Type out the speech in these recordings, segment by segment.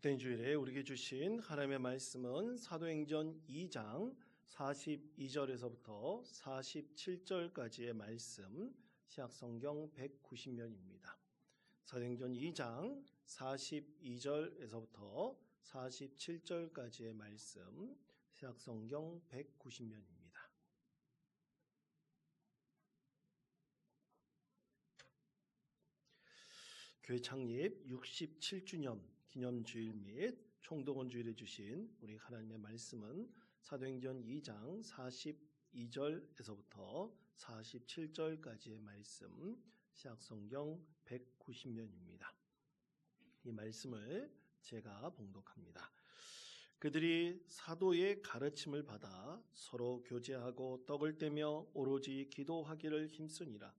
복된 주일에 우리에게 주신 하나님의 말씀은 사도행전 2장 42절에서부터 47절까지의 말씀, 신약성경 190면입니다. 사도행전 2장 42절에서부터 47절까지의 말씀, 신약성경 190면입니다. 교회 창립 67주년 기념주일 및 총동원 주일에 주신 우리 하나님의 말씀은 사도행전 2장 42절에서부터 47절까지의 말씀, 신약성경 190면입니다. 이 말씀을 제가 봉독합니다. 그들이 사도의 가르침을 받아 서로 교제하고 떡을 떼며 오로지 기도하기를 힘쓰니라.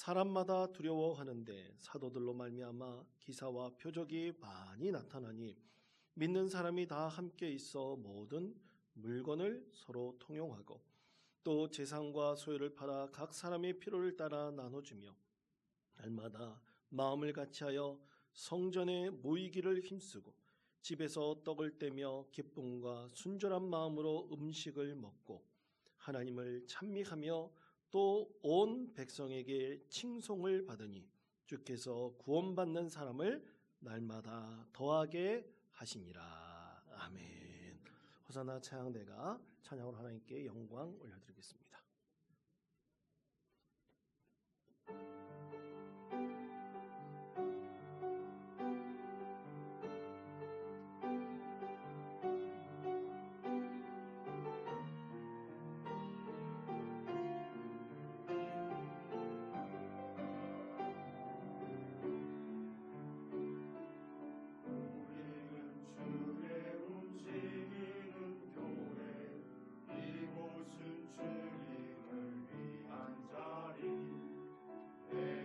사람마다 두려워하는데 사도들로 말미암아 기사와 표적이 많이 나타나니 믿는 사람이 다 함께 있어 모든 물건을 서로 통용하고 또 재산과 소유를 팔아 각 사람의 필요를 따라 나눠주며 날마다 마음을 같이하여 성전에 모이기를 힘쓰고 집에서 떡을 떼며 기쁨과 순전한 마음으로 음식을 먹고 하나님을 찬미하며 또 온 백성에게 칭송을 받으니 주께서 구원받는 사람을 날마다 더하게 하시니라. 아멘. 호산나 찬양대가 찬양으로 하나님께 영광 올려드리겠습니다. 이곳은 주님을 위한 자리.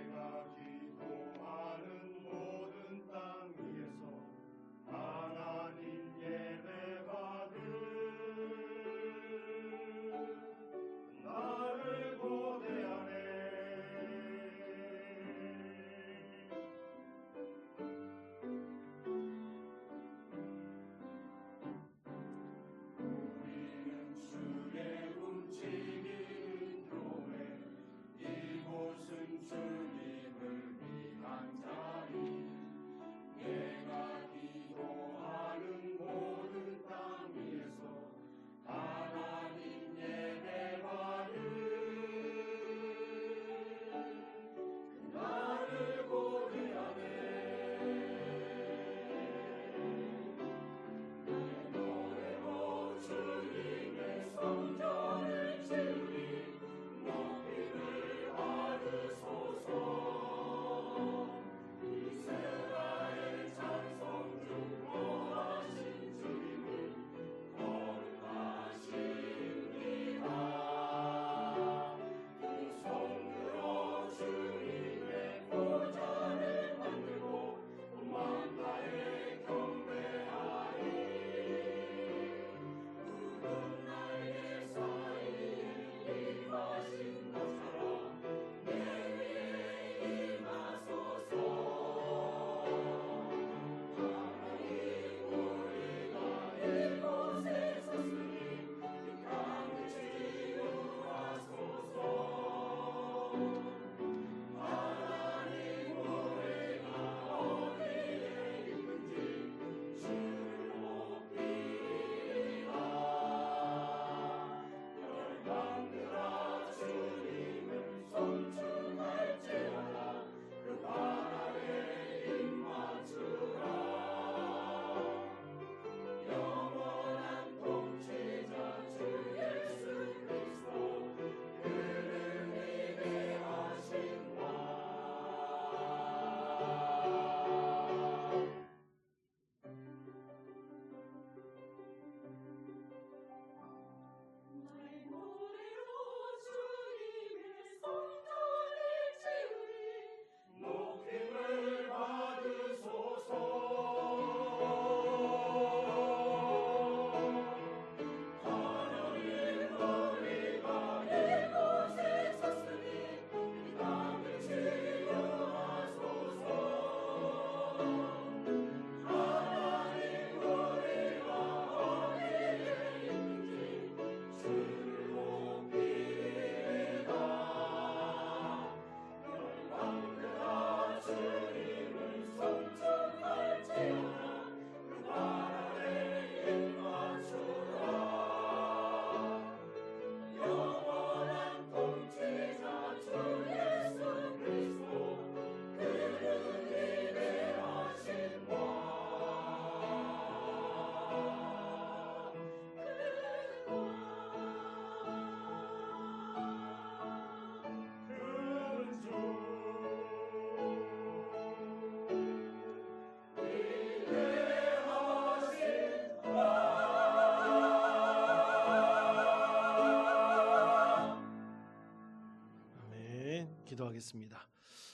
기도하겠습니다.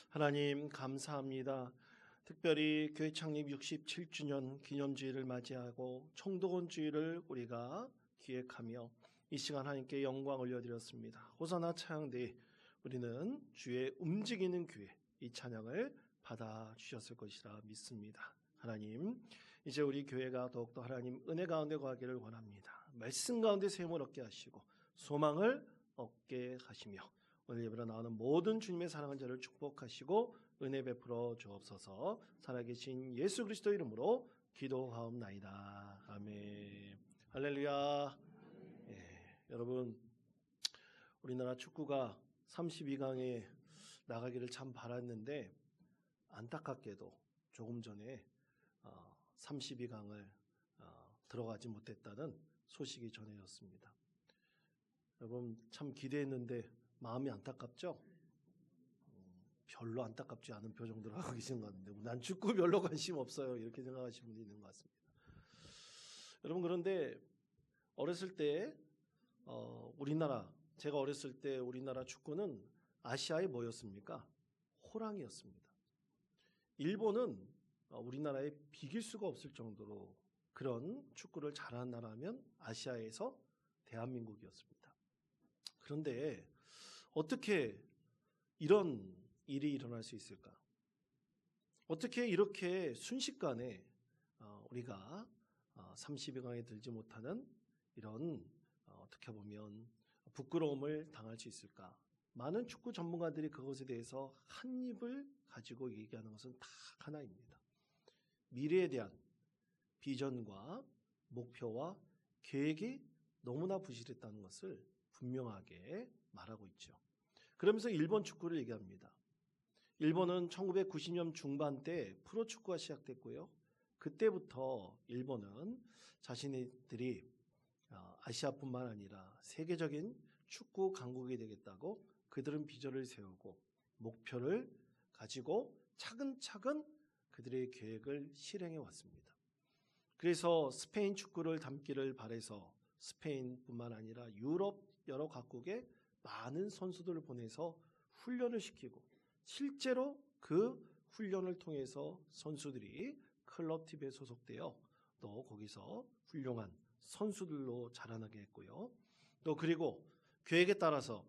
하나님 감사합니다. 특별히 교회 창립 67주년 기념주일을 맞이하고 총독원주일을 우리가 기획하며 이 시간 하나님께 영광 올려드렸습니다. 호사나 찬양대 우리는 주의 움직이는 교회 이 찬양을 받아주셨을 것이라 믿습니다. 하나님 이제 우리 교회가 더욱더 하나님 은혜 가운데 거하기를 원합니다. 말씀 가운데 세움을 얻게 하시고 소망을 얻게 하시며 오늘 예배로 나오는 모든 주님의 사랑하는 자를 축복하시고 은혜 베풀어 주옵소서. 살아계신 예수 그리스도 이름으로 기도하옵나이다. 아멘. 할렐루야. 여러분 우리나라 축구가 32강에 나가기를 참 바랐는데 안타깝게도 조금 전에 32강을 들어가지 못했다는 소식이 전해졌습니다. 여러분 참 기대했는데 마음이 안타깝죠? 별로 안타깝지 않은 표정들 하고 계신 것 같은데 난 축구 별로 관심 없어요 이렇게 생각하시는 분이 있는 것 같습니다. 여러분 그런데 어렸을 때 제가 어렸을 때 우리나라 축구는 아시아의 뭐였습니까? 호랑이였습니다. 일본은 우리나라에 비길 수가 없을 정도로 그런 축구를 잘하는 나라면 아시아에서 대한민국이었습니다. 그런데 어떻게 이런 일이 일어날 수 있을까? 어떻게 이렇게 순식간에 우리가 32강에 들지 못하는 이런 어떻게 보면 부끄러움을 당할 수 있을까? 많은 축구 전문가들이 그것에 대해서 한 입을 가지고 얘기하는 것은 다 하나입니다. 미래에 대한 비전과 목표와 계획이 너무나 부실했다는 것을 분명하게 말하고 있죠. 그러면서 일본 축구를 얘기합니다. 일본은 1990년 중반 때 프로축구가 시작됐고요. 그때부터 일본은 자신들이 아시아뿐만 아니라 세계적인 축구 강국이 되겠다고 그들은 비전을 세우고 목표를 가지고 차근차근 그들의 계획을 실행해 왔습니다. 그래서 스페인 축구를 닮기를 바라서 스페인뿐만 아니라 유럽 여러 각국에 많은 선수들을 보내서 훈련을 시키고 실제로 그 훈련을 통해서 선수들이 클럽팀에 소속되어 또 거기서 훌륭한 선수들로 자라나게 했고요. 또 그리고 계획에 따라서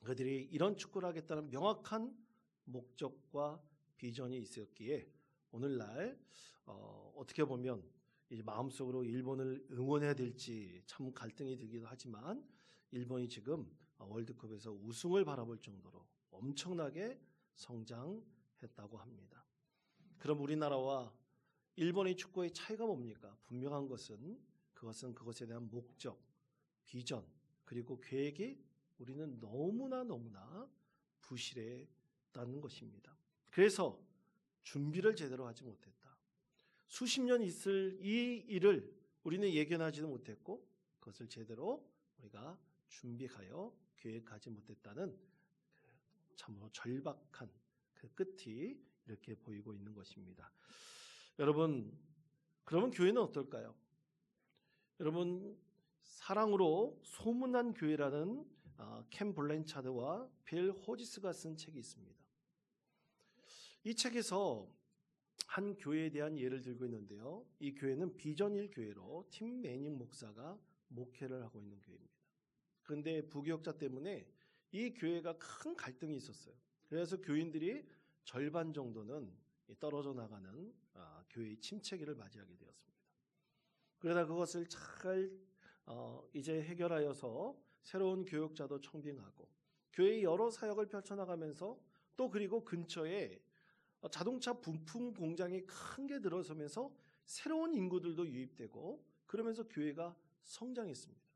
그들이 이런 축구를 하겠다는 명확한 목적과 비전이 있었기에 오늘날 어떻게 보면 이제 마음속으로 일본을 응원해야 될지 참 갈등이 들기도 하지만 일본이 지금 월드컵에서 우승을 바라볼 정도로 엄청나게 성장했다고 합니다. 그럼 우리나라와 일본의 축구의 차이가 뭡니까? 분명한 것은 그것에 대한 목적, 비전, 그리고 계획이 우리는 너무나 부실했다는 것입니다. 그래서 준비를 제대로 하지 못했다. 수십 년 있을 이 일을 우리는 예견하지도 못했고 그것을 제대로 우리가 준비하여 계획하지 못했다는 참으로 절박한 그 끝이 이렇게 보이고 있는 것입니다. 여러분, 그러면 교회는 어떨까요? 여러분, 사랑으로 소문난 교회라는 켄 블랜차드와 빌 호지스가 쓴 책이 있습니다. 이 책에서 한 교회에 대한 예를 들고 있는데요. 이 교회는 비전일 교회로 팀 매닝 목사가 목회를 하고 있는 교회입니다. 그런데 부교역자 때문에 이 교회가 큰 갈등이 있었어요. 그래서 교인들이 절반 정도는 떨어져 나가는 교회의 침체기를 맞이하게 되었습니다. 그러다 그것을 잘 이제 해결하여서 새로운 교역자도 청빙하고 교회의 여러 사역을 펼쳐나가면서 또 그리고 근처에 자동차 부품 공장이 큰 게 들어서면서 새로운 인구들도 유입되고 그러면서 교회가 성장했습니다.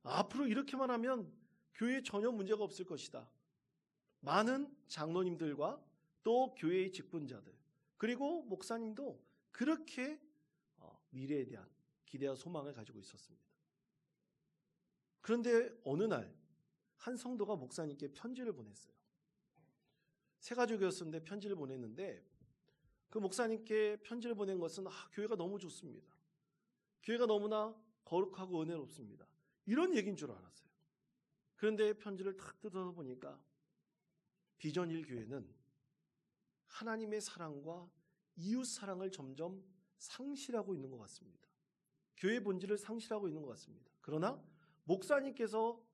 앞으로 이렇게만 하면 교회에 전혀 문제가 없을 것이다. 많은 장로님들과 또 교회의 직분자들 그리고 목사님도 그렇게 미래에 대한 기대와 소망을 가지고 있었습니다. 그런데 어느 날 한 성도가 목사님께 편지를 보냈어요. 세 가족이었는데 편지를 보냈는데 그 목사님께 편지를 보낸 것은 교회가 너무 좋습니다. 교회가 너무나 거룩하고 은혜롭습니다. 이런 얘기인 줄 알았어요. 그런데 편지를 탁 뜯어서 보니까 비전 1교회는 하나님의 사랑과 이웃 사랑을 점점 상실하고 있는 것 같습니다. 교회 본질을 상실하고 있는 것 같습니다. 그러나 목사님께서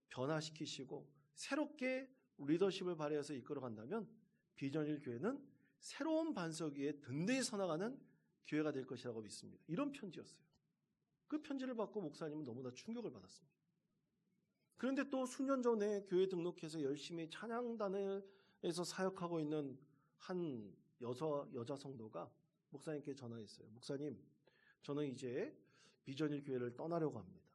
변화시키시고 새롭게 리더십을 발휘해서 이끌어간다면 비전 1교회는 새로운 반석 위에 든든히 서나가는 교회가 될 것이라고 믿습니다. 이런 편지였어요. 그 편지를 받고 목사님은 너무나 충격을 받았습니다. 그런데 또 수년 전에 교회 등록해서 열심히 찬양단에서 사역하고 있는 한 여자 성도가 목사님께 전화했어요. 목사님, 저는 이제 비전 1교회를 떠나려고 합니다.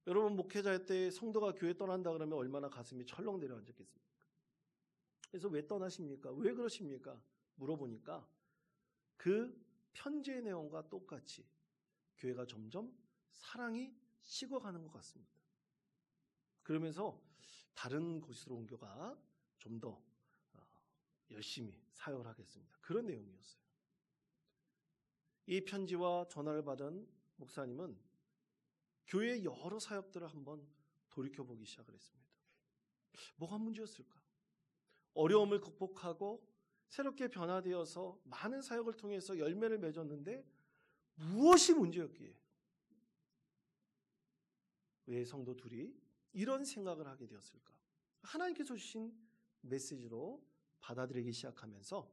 여러분, 목회자 때 성도가 교회 떠난다 그러면 얼마나 가슴이 철렁 내려앉았겠습니까? 그래서 왜 떠나십니까? 왜 그러십니까? 물어보니까 그 편지의 내용과 똑같이 교회가 점점 사랑이 식어가는 것 같습니다. 그러면서 다른 곳으로 옮겨가 좀 더 열심히 사역을 하겠습니다. 그런 내용이었어요. 이 편지와 전화를 받은 목사님은 교회의 여러 사역들을 한번 돌이켜보기 시작을 했습니다. 뭐가 문제였을까? 어려움을 극복하고 새롭게 변화되어서 많은 사역을 통해서 열매를 맺었는데 무엇이 문제였기에 왜 성도 둘이 이런 생각을 하게 되었을까? 하나님께서 주신 메시지로 받아들이기 시작하면서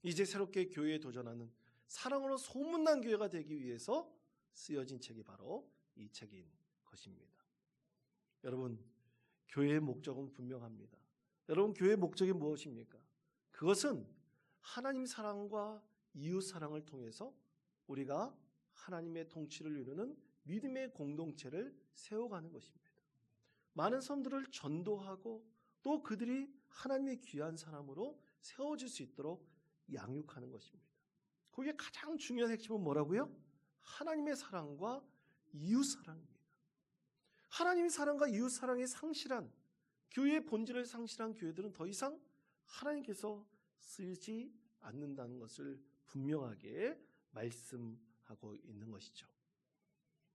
이제 새롭게 교회에 도전하는 사랑으로 소문난 교회가 되기 위해서 쓰여진 책이 바로 이 책인 것입니다. 여러분, 교회의 목적은 분명합니다. 여러분, 교회의 목적이 무엇입니까? 그것은 하나님 사랑과 이웃 사랑을 통해서 우리가 하나님의 통치를 이루는 믿음의 공동체를 세워가는 것입니다. 많은 사람들을 전도하고 또 그들이 하나님의 귀한 사람으로 세워질 수 있도록 양육하는 것입니다. 거기에 가장 중요한 핵심은 뭐라고요? 하나님의 사랑과 이웃 사랑입니다. 하나님의 사랑과 이웃 사랑이 상실한 교회의 본질을 상실한 교회들은 더 이상 하나님께서 쓰지 않는다는 것을 분명하게 말씀하고 있는 것이죠.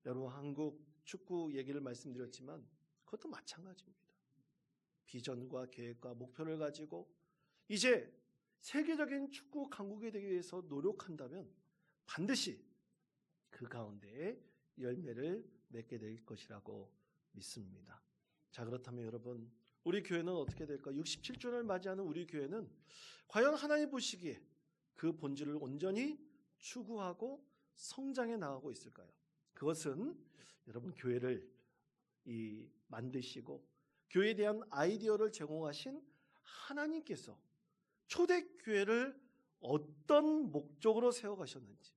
여러분, 한국 축구 얘기를 말씀드렸지만 그것도 마찬가지입니다. 비전과 계획과 목표를 가지고 이제 세계적인 축구 강국이 되기 위해서 노력한다면 반드시 그 가운데 열매를 맺게 될 것이라고 믿습니다. 자, 그렇다면 여러분, 우리 교회는 어떻게 될까? 67주년을 맞이하는 우리 교회는 과연 하나님 보시기에 그 본질을 온전히 추구하고 성장해 나가고 있을까요? 그것은 여러분, 교회를 만드시고 교회에 대한 아이디어를 제공하신 하나님께서 초대교회를 어떤 목적으로 세워가셨는지,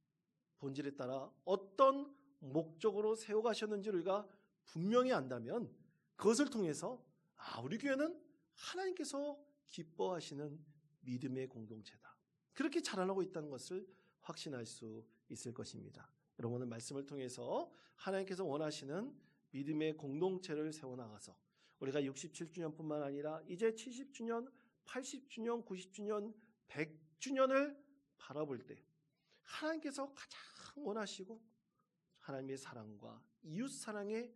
본질에 따라 어떤 목적으로 세워가셨는지를 우리가 분명히 안다면 그것을 통해서 우리 교회는 하나님께서 기뻐하시는 믿음의 공동체다, 그렇게 자라나고 있다는 것을 확신할 수 있을 것입니다. 여러분, 오늘 말씀을 통해서 하나님께서 원하시는 믿음의 공동체를 세워나가서 우리가 67주년뿐만 아니라 이제 70주년, 80주년, 90주년, 100주년을 바라볼 때 하나님께서 가장 원하시고 하나님의 사랑과 이웃 사랑의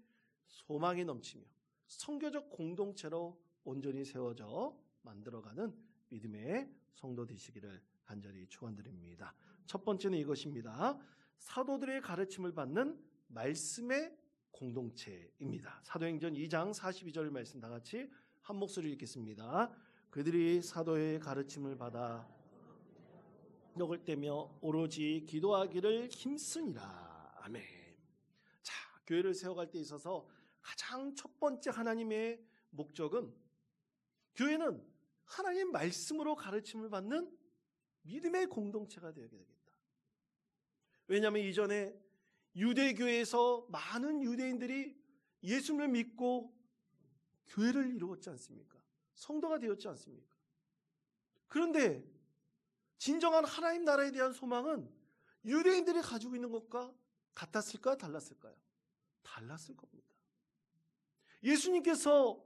소망이 넘치며 성교적 공동체로 온전히 세워져 만들어가는 믿음의 성도 되시기를 간절히 축원드립니다. 첫 번째는 이것입니다. 사도들의 가르침을 받는 말씀의 공동체입니다. 사도행전 2장 42절 말씀 다 같이 한 목소리 읽겠습니다. 그들이 사도의 가르침을 받아 덕을 떼며 오로지 기도하기를 힘쓰니라. 아멘. 자, 교회를 세워갈 때 있어서 가장 첫 번째 하나님의 목적은 교회는 하나님의 말씀으로 가르침을 받는 믿음의 공동체가 되어야 되겠다. 왜냐하면 이전에 유대교회에서 많은 유대인들이 예수님을 믿고 교회를 이루었지 않습니까? 성도가 되었지 않습니까? 그런데 진정한 하나님 나라에 대한 소망은 유대인들이 가지고 있는 것과 같았을까요? 달랐을까요? 달랐을 겁니다. 예수님께서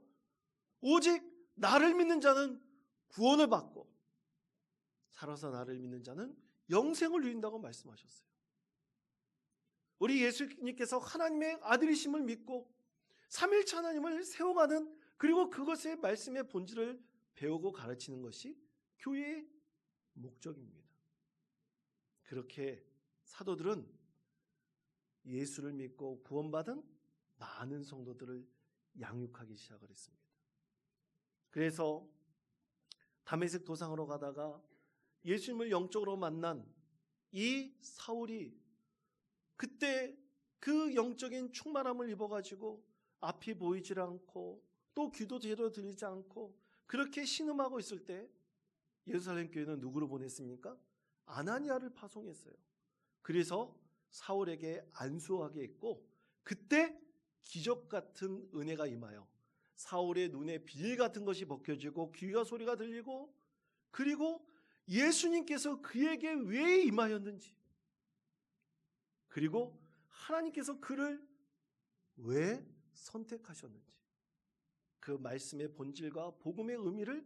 오직 나를 믿는 자는 구원을 받고 살아서 나를 믿는 자는 영생을 누린다고 말씀하셨어요. 우리 예수님께서 하나님의 아들이심을 믿고 삼일체 하나님을 세워가는, 그리고 그것의 말씀의 본질을 배우고 가르치는 것이 교회의 목적입니다. 그렇게 사도들은 예수를 믿고 구원받은 많은 성도들을 양육하기 시작을 했습니다. 그래서 다메섹 도상으로 가다가 예수님을 영적으로 만난 이 사울이 그때 그 영적인 충만함을 입어가지고 앞이 보이질 않고 또 귀도 제대로 들리지 않고 그렇게 신음하고 있을 때 예루살렘 교회는 누구를 보냈습니까? 아나니아를 파송했어요. 그래서 사울에게 안수하게 했고 그때 기적 같은 은혜가 임하여 사울의 눈에 비닐 같은 것이 벗겨지고 귀가 소리가 들리고 그리고 예수님께서 그에게 왜 임하였는지 그리고 하나님께서 그를 왜 선택하셨는지 그 말씀의 본질과 복음의 의미를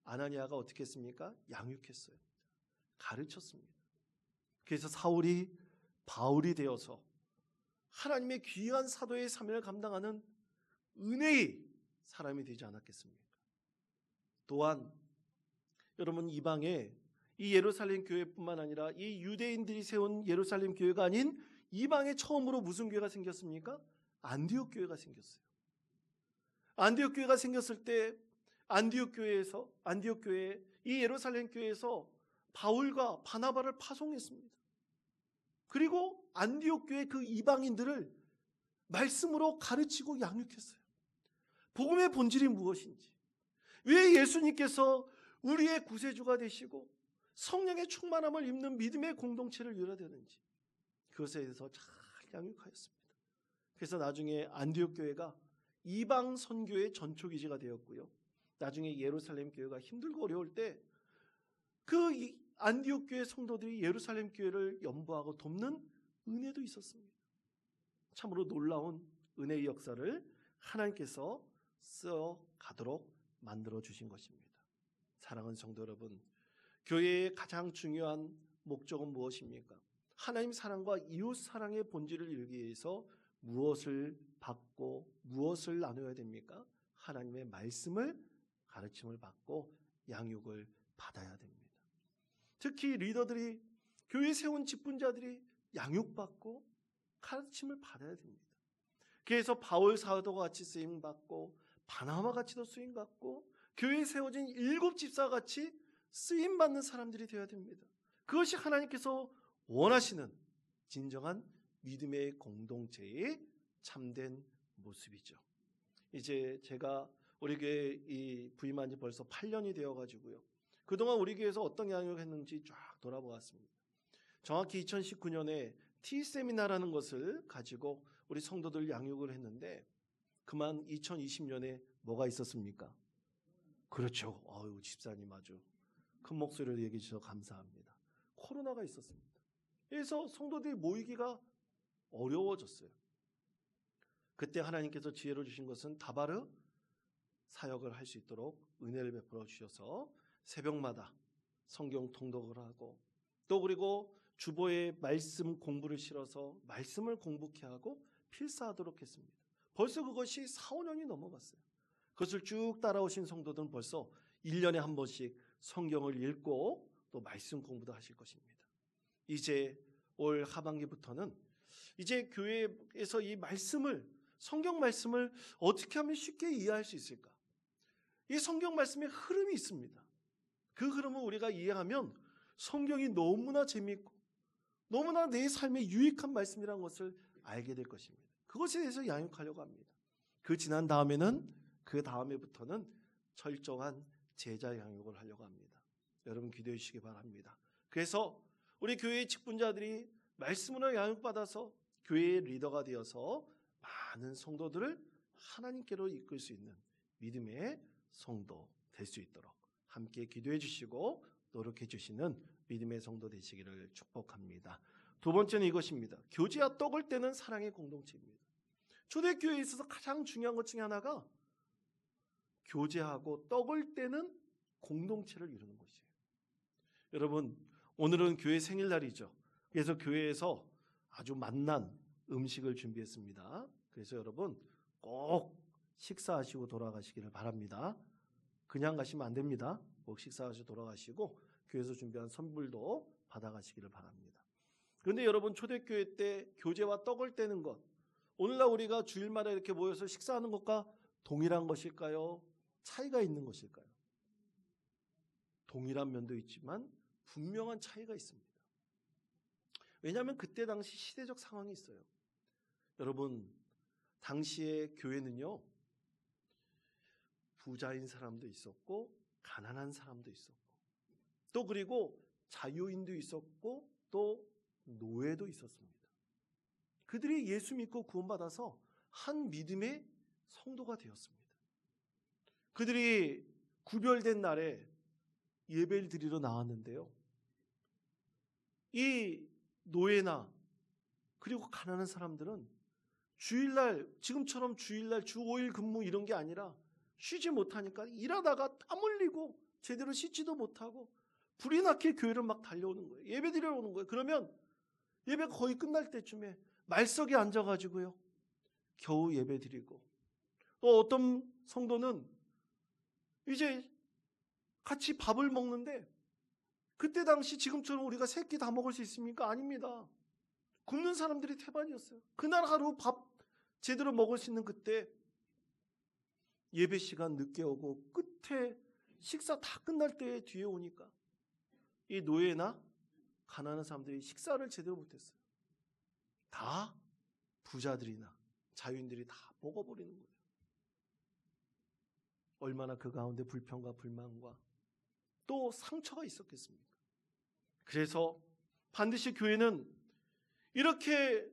아나니아가 어떻게 했습니까? 양육했어요. 가르쳤습니다. 그래서 사울이 바울이 되어서 하나님의 귀한 사도의 사명을 감당하는 은혜의 사람이 되지 않았겠습니까? 또한 여러분 이방에 이 예루살렘 교회뿐만 아니라 이 유대인들이 세운 예루살렘 교회가 아닌 이방에 처음으로 무슨 교회가 생겼습니까? 안디옥 교회가 생겼어요. 안디옥 교회가 생겼을 때 안디옥 교회 이 예루살렘 교회에서 바울과 바나바를 파송했습니다. 그리고 안디옥 교회 그 이방인들을 말씀으로 가르치고 양육했어요. 복음의 본질이 무엇인지, 왜 예수님께서 우리의 구세주가 되시고 성령의 충만함을 입는 믿음의 공동체를 이뤄야 되는지 그것에 대해서 잘 양육하였습니다. 그래서 나중에 안디옥 교회가 이방 선교의 전초기지가 되었고요. 나중에 예루살렘 교회가 힘들고 어려울 때 그 안디옥 교회 성도들이 예루살렘 교회를 연보하고 돕는 은혜도 있었습니다. 참으로 놀라운 은혜의 역사를 하나님께서 써가도록 만들어 주신 것입니다. 사랑하는 성도 여러분, 교회의 가장 중요한 목적은 무엇입니까? 하나님 사랑과 이웃 사랑의 본질을 이루기 위해서 무엇을 받고 무엇을 나눠야 됩니까? 하나님의 말씀을 가르침을 받고 양육을 받아야 됩니다. 특히 리더들이 교회 세운 직분자들이 양육받고 가르침을 받아야 됩니다. 그래서 바울 사도가 같이 쓰임받고 바나바 같이도 쓰임받고 교회에 세워진 7 집사 같이 쓰임받는 사람들이 되어야 됩니다. 그것이 하나님께서 원하시는 진정한 믿음의 공동체의 참된 모습이죠. 이제 제가 우리 교회 부임한 지 벌써 8년이 되어가지고요. 그동안 우리 교회에서 어떤 양육을 했는지 쫙 돌아보았습니다. 정확히 2019년에 T세미나라는 것을 가지고 우리 성도들 양육을 했는데 그만 2020년에 뭐가 있었습니까? 그렇죠. 집사님 아주 큰 목소리로 얘기해 주셔서 감사합니다. 코로나가 있었습니다. 그래서 성도들이 모이기가 어려워졌어요. 그때 하나님께서 지혜로 주신 것은 다바르 사역을 할 수 있도록 은혜를 베풀어 주셔서 새벽마다 성경 통독을 하고 또 그리고 주보에 말씀 공부를 실어서 말씀을 공부케 하고 필사하도록 했습니다. 벌써 그것이 4, 5년이 넘어갔어요. 그것을 쭉 따라오신 성도들은 벌써 1년에 한 번씩 성경을 읽고 또 말씀 공부도 하실 것입니다. 이제 올 하반기부터는 이제 교회에서 이 말씀을 성경 말씀을 어떻게 하면 쉽게 이해할 수 있을까? 이 성경 말씀의 흐름이 있습니다. 그 흐름을 우리가 이해하면 성경이 너무나 재미있고 너무나 내 삶에 유익한 말씀이라는 것을 알게 될 것입니다. 그것에 대해서 양육하려고 합니다. 그 지난 다음에는 그 다음에부터는 철저한 제자 양육을 하려고 합니다. 여러분 기도해 주시기 바랍니다. 그래서 우리 교회의 직분자들이 말씀으로 양육받아서 교회의 리더가 되어서 많은 성도들을 하나님께로 이끌 수 있는 믿음의 성도 될 수 있도록 함께 기도해 주시고 노력해 주시는 믿음의 성도 되시기를 축복합니다. 두 번째는 이것입니다. 교제와 떡을 떼는 사랑의 공동체입니다. 초대교회에 있어서 가장 중요한 것 중에 하나가 교제하고 떡을 떼는 공동체를 이루는 것이에요. 여러분 오늘은 교회 생일날이죠. 그래서 교회에서 아주 맛난 음식을 준비했습니다. 그래서 여러분 꼭 식사하시고 돌아가시기를 바랍니다. 그냥 가시면 안 됩니다. 꼭 식사하시고 돌아가시고 교회에서 준비한 선물도 받아가시기를 바랍니다. 그런데 여러분, 초대교회 때 교제와 떡을 떼는 것, 오늘날 우리가 주일마다 이렇게 모여서 식사하는 것과 동일한 것일까요? 차이가 있는 것일까요? 동일한 면도 있지만 분명한 차이가 있습니다. 왜냐하면 그때 당시 시대적 상황이 있어요. 여러분, 당시의 교회는요, 부자인 사람도 있었고 가난한 사람도 있었고 또 그리고 자유인도 있었고 또 노예도 있었습니다. 그들이 예수 믿고 구원받아서 한 믿음의 성도가 되었습니다. 그들이 구별된 날에 예배를 드리러 나왔는데요, 이 노예나 그리고 가난한 사람들은 주일날, 지금처럼 주일날 주 5일 근무 이런 게 아니라 쉬지 못하니까 일하다가 땀 흘리고 제대로 씻지도 못하고 불이 나게 교회를 막 달려오는 거예요. 예배 드리러 오는 거예요. 그러면 예배 거의 끝날 때쯤에 말석에 앉아가지고요, 겨우 예배 드리고, 또 어떤 성도는 이제 같이 밥을 먹는데, 그때 당시 지금처럼 우리가 세 끼 다 먹을 수 있습니까? 아닙니다. 굶는 사람들이 태반이었어요. 그날 하루 밥 제대로 먹을 수 있는 그때 예배 시간 늦게 오고 끝에 식사 다 끝날 때 뒤에 오니까 이 노예나 가난한 사람들이 식사를 제대로 못했어요. 다 부자들이나 자유인들이 다 먹어버리는 거예요. 얼마나 그 가운데 불평과 불만과 또 상처가 있었겠습니까? 그래서 반드시 교회는 이렇게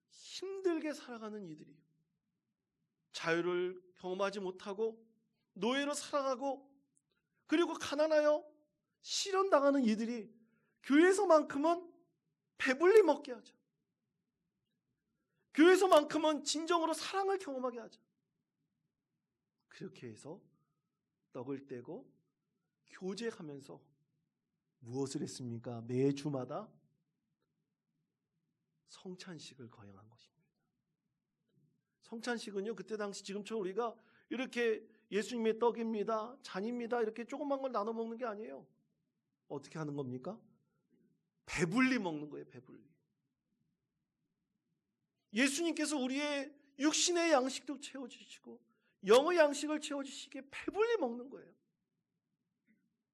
힘들게 살아가는 이들이, 자유를 경험하지 못하고 노예로 살아가고 그리고 가난하여 실현당하는 이들이 교회에서만큼은 배불리 먹게 하자. 교회에서만큼은 진정으로 사랑을 경험하게 하자. 그렇게 해서 떡을 떼고 교제하면서 무엇을 했습니까? 매주마다 성찬식을 거행한 것입니다. 성찬식은요, 그때 당시 지금처럼 우리가 이렇게 예수님의 떡입니다, 잔입니다 이렇게 조그만 걸 나눠 먹는 게 아니에요. 어떻게 하는 겁니까? 배불리 먹는 거예요. 배불리. 예수님께서 우리의 육신의 양식도 채워주시고 영의 양식을 채워주시기에 배불리 먹는 거예요.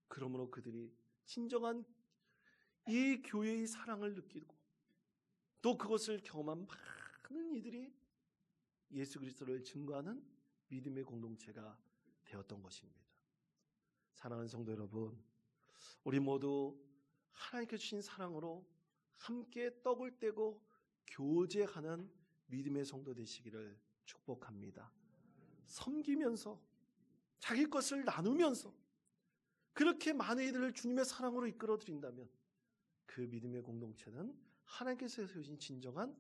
그러므로 그들이 진정한 이 교회의 사랑을 느끼고 또 그것을 경험한 많은 이들이 예수 그리스도를 증거하는 믿음의 공동체가 되었던 것입니다. 사랑하는 성도 여러분, 우리 모두 하나님께 주신 사랑으로 함께 떡을 떼고 교제하는 믿음의 성도 되시기를 축복합니다. 섬기면서 자기 것을 나누면서 그렇게 많은 이들을 주님의 사랑으로 이끌어 드린다면 그 믿음의 공동체는 하나님께서 세우신 진정한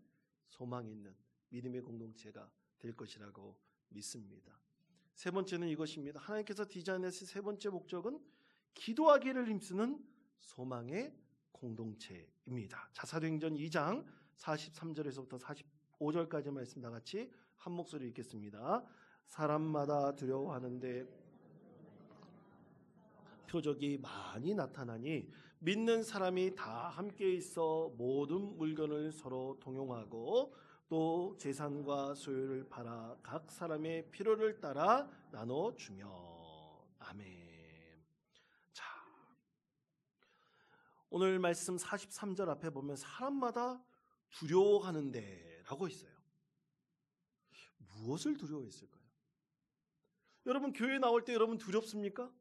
소망이 있는 믿음의 공동체가 될 것이라고 믿습니다. 세 번째는 이것입니다. 하나님께서 디자인하신 세 번째 목적은 기도하기를 힘쓰는 소망의 공동체입니다. 자, 사도행전 2장 43절에서부터 45절까지 말씀 다 같이 한 목소리 읽겠습니다. 사람마다 두려워하는데 표적이 많이 나타나니 믿는 사람이 다 함께 있어 모든 물건을 서로 통용하고 또 재산과 소유를 팔아 각 사람의 필요를 따라 나눠주며. 아멘. 자, 오늘 말씀 43절 앞에 보면 사람마다 두려워하는데 라고 있어요. 무엇을 두려워했을까요? 여러분, 교회 나올 때 여러분 두렵습니까?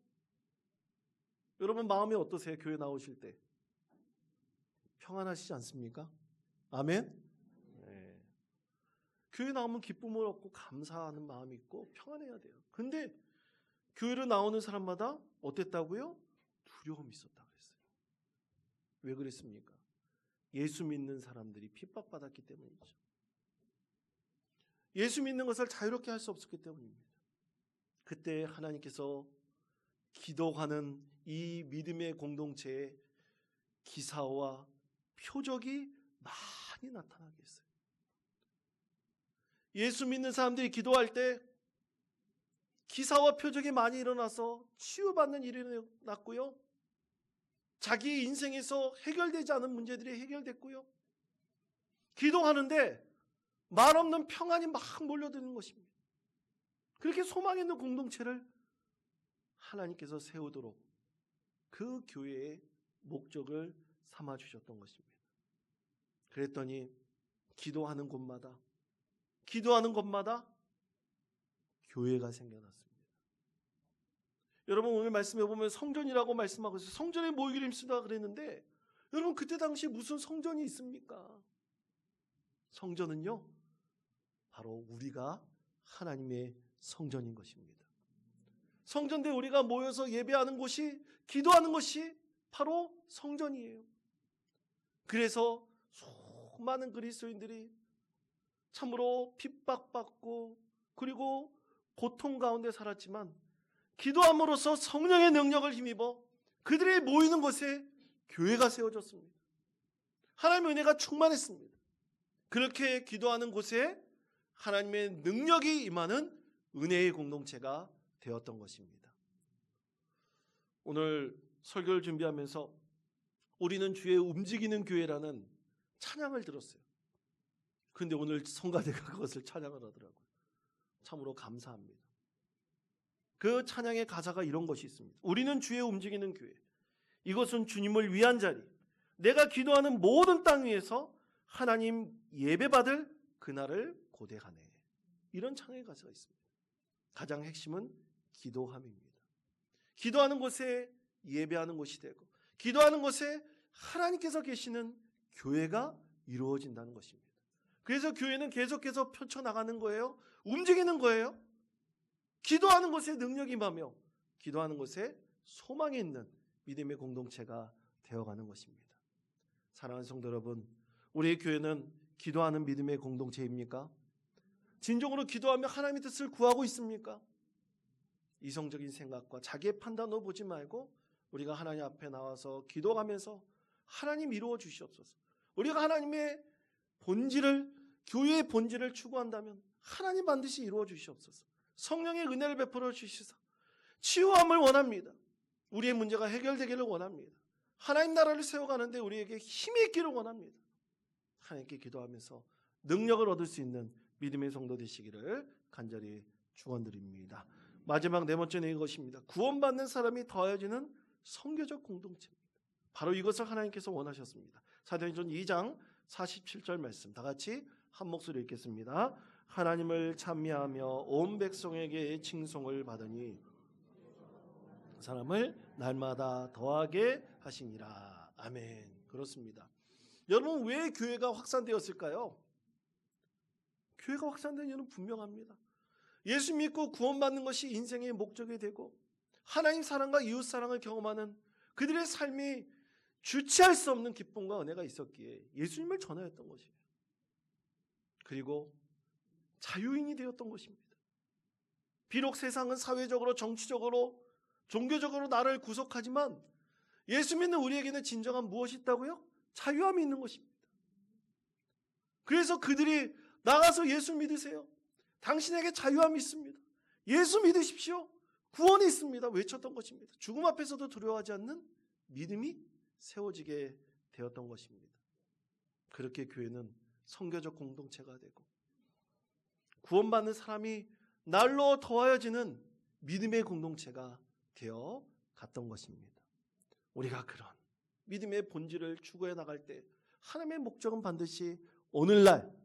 여러분 마음이 어떠세요? 교회 나오실 때 평안하시지 않습니까? 아멘. 네. 교회 나오면 기쁨을 얻고 감사하는 마음이 있고 평안해야 돼요. 근데 교회로 나오는 사람마다 어땠다고요? 두려움이 있었다고 했어요. 왜 그랬습니까? 예수 믿는 사람들이 핍박받았기 때문이죠. 예수 믿는 것을 자유롭게 할 수 없었기 때문입니다. 그때 하나님께서 기도하는 이 믿음의 공동체에 기사와 표적이 많이 나타나게 했어요. 예수 믿는 사람들이 기도할 때 기사와 표적이 많이 일어나서 치유받는 일이 났고요. 자기 인생에서 해결되지 않은 문제들이 해결됐고요. 기도하는데 말없는 평안이 막 몰려드는 것입니다. 그렇게 소망 있는 공동체를 하나님께서 세우도록 그 교회의 목적을 삼아주셨던 것입니다. 그랬더니 기도하는 곳마다 교회가 생겨났습니다. 여러분, 오늘 말씀해 보면 성전이라고 말씀하고 있어요. 성전에 모이기로 힘쓰다 그랬는데, 여러분 그때 당시 무슨 성전이 있습니까? 성전은요, 바로 우리가 하나님의 성전인 것입니다. 성전대 우리가 모여서 예배하는 곳이, 기도하는 것이 바로 성전이에요. 그래서 수많은 그리스도인들이 참으로 핍박받고 그리고 고통 가운데 살았지만, 기도함으로써 성령의 능력을 힘입어 그들이 모이는 곳에 교회가 세워졌습니다. 하나님의 은혜가 충만했습니다. 그렇게 기도하는 곳에 하나님의 능력이 임하는 은혜의 공동체가 되었던 것입니다. 오늘 설교를 준비하면서 우리는 주의 움직이는 교회라는 찬양을 들었어요. 그런데 오늘 성가대가 그것을 찬양을 하더라고요. 참으로 감사합니다. 그 찬양의 가사가 이런 것이 있습니다. 우리는 주의 움직이는 교회, 이것은 주님을 위한 자리, 내가 기도하는 모든 땅 위에서 하나님 예배받을 그날을 고대하네. 이런 찬양의 가사가 있습니다. 가장 핵심은 기도함입니다. 기도하는 곳에 예배하는 곳이 되고, 기도하는 곳에 하나님께서 계시는 교회가 이루어진다는 것입니다. 그래서 교회는 계속해서 펼쳐나가는 거예요. 움직이는 거예요. 기도하는 곳에 능력이 임하며 기도하는 곳에 소망이 있는 믿음의 공동체가 되어가는 것입니다. 사랑하는 성도 여러분, 우리의 교회는 기도하는 믿음의 공동체입니까? 진정으로 기도하며 하나님의 뜻을 구하고 있습니까? 이성적인 생각과 자기의 판단으로 보지 말고 우리가 하나님 앞에 나와서 기도하면서 하나님 이루어 주시옵소서. 우리가 하나님의 본질을, 교회의 본질을 추구한다면 하나님 반드시 이루어 주시옵소서. 성령의 은혜를 베풀어 주시사 치유함을 원합니다. 우리의 문제가 해결되기를 원합니다. 하나님 나라를 세워가는데 우리에게 힘이 있기를 원합니다. 하나님께 기도하면서 능력을 얻을 수 있는 믿음의 성도 되시기를 간절히 축원드립니다. 마지막 네 번째는 이것입니다. 구원받는 사람이 더해지는 선교적 공동체입니다. 바로 이것을 하나님께서 원하셨습니다. 사도행전 2장 47절 말씀 다 같이 한 목소리 읽겠습니다. 하나님을 찬미하며 온 백성에게 칭송을 받으니 사람을 날마다 더하게 하시니라. 아멘. 그렇습니다. 여러분, 왜 교회가 확산되었을까요? 교회가 확산된 이유는 분명합니다. 예수 믿고 구원받는 것이 인생의 목적이 되고 하나님 사랑과 이웃 사랑을 경험하는 그들의 삶이 주체할 수 없는 기쁨과 은혜가 있었기에 예수님을 전하였던 것이에요. 그리고 자유인이 되었던 것입니다. 비록 세상은 사회적으로, 정치적으로, 종교적으로 나를 구속하지만 예수 믿는 우리에게는 진정한 무엇이 있다고요? 자유함이 있는 것입니다. 그래서 그들이 나가서 예수 믿으세요. 당신에게 자유함이 있습니다. 예수 믿으십시오. 구원이 있습니다. 외쳤던 것입니다. 죽음 앞에서도 두려워하지 않는 믿음이 세워지게 되었던 것입니다. 그렇게 교회는 선교적 공동체가 되고 구원받는 사람이 날로 더하여지는 믿음의 공동체가 되어 갔던 것입니다. 우리가 그런 믿음의 본질을 추구해 나갈 때 하나님의 목적은 반드시 오늘날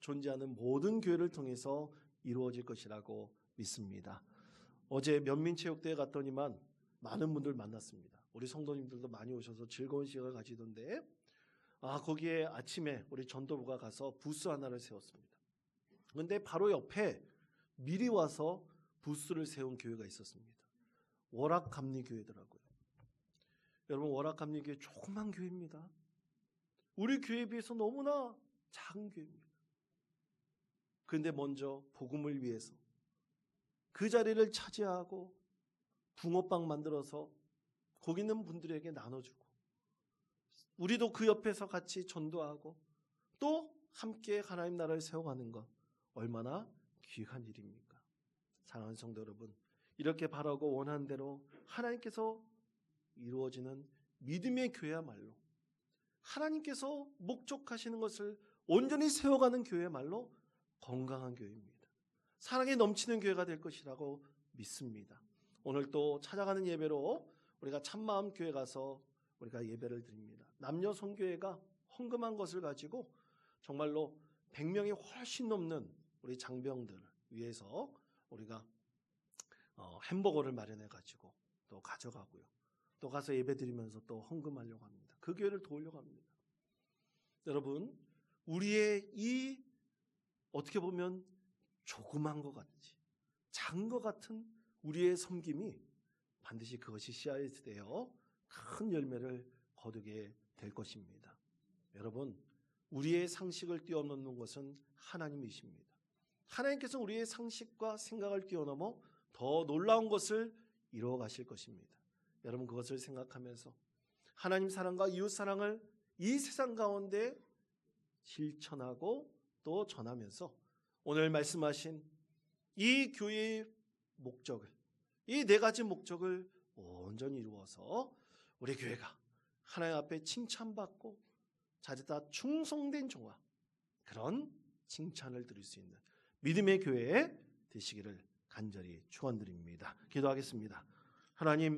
존재하는 모든 교회를 통해서 이루어질 것이라고 믿습니다. 어제 면민체육대회 갔더니만 많은 분들 만났습니다. 우리 성도님들도 많이 오셔서 즐거운 시간을 가지던데 거기에 아침에 우리 전도부가 가서 부스 하나를 세웠습니다. 그런데 바로 옆에 미리 와서 부스를 세운 교회가 있었습니다. 월악감리교회더라고요. 여러분, 월악감리교회 조그만 교회입니다. 우리 교회에 비해서 너무나 작은 교회입니다. 그런데 먼저 복음을 위해서 그 자리를 차지하고 붕어빵 만들어서 거기 있는 분들에게 나눠주고 우리도 그 옆에서 같이 전도하고 또 함께 하나님 나라를 세워가는 것 얼마나 귀한 일입니까? 사랑하는 성도 여러분, 이렇게 바라고 원하는 대로 하나님께서 이루어지는 믿음의 교회야말로 하나님께서 목적하시는 것을 온전히 세워가는 교회야말로 건강한 교회입니다. 사랑이 넘치는 교회가 될 것이라고 믿습니다. 오늘 또 찾아가는 예배로 우리가 참마음 교회 가서 우리가 예배를 드립니다. 남녀 성교회가 헌금한 것을 가지고 정말로 100명이 훨씬 넘는 우리 장병들을 위해서 우리가 햄버거를 마련해 가지고 또 가져가고요. 또 가서 예배 드리면서 또 헌금하려고 합니다. 그 교회를 도우려고 합니다. 여러분, 우리의 이 어떻게 보면 조그만 것 같지, 작은 것 같은 우리의 섬김이 반드시 그것이 씨앗이 되어 큰 열매를 거두게 될 것입니다. 여러분, 우리의 상식을 뛰어넘는 것은 하나님이십니다. 하나님께서 우리의 상식과 생각을 뛰어넘어 더 놀라운 것을 이루어 가실 것입니다. 여러분, 그것을 생각하면서 하나님 사랑과 이웃 사랑을 이 세상 가운데 실천하고 또 전하면서 오늘 말씀하신 이 교회의 목적을, 이 4가지 목적을 온전히 이루어서 우리 교회가 하나님 앞에 칭찬받고 자칫다 충성된 종아, 그런 칭찬을 드릴 수 있는 믿음의 교회 되시기를 간절히 축원드립니다. 기도하겠습니다. 하나님,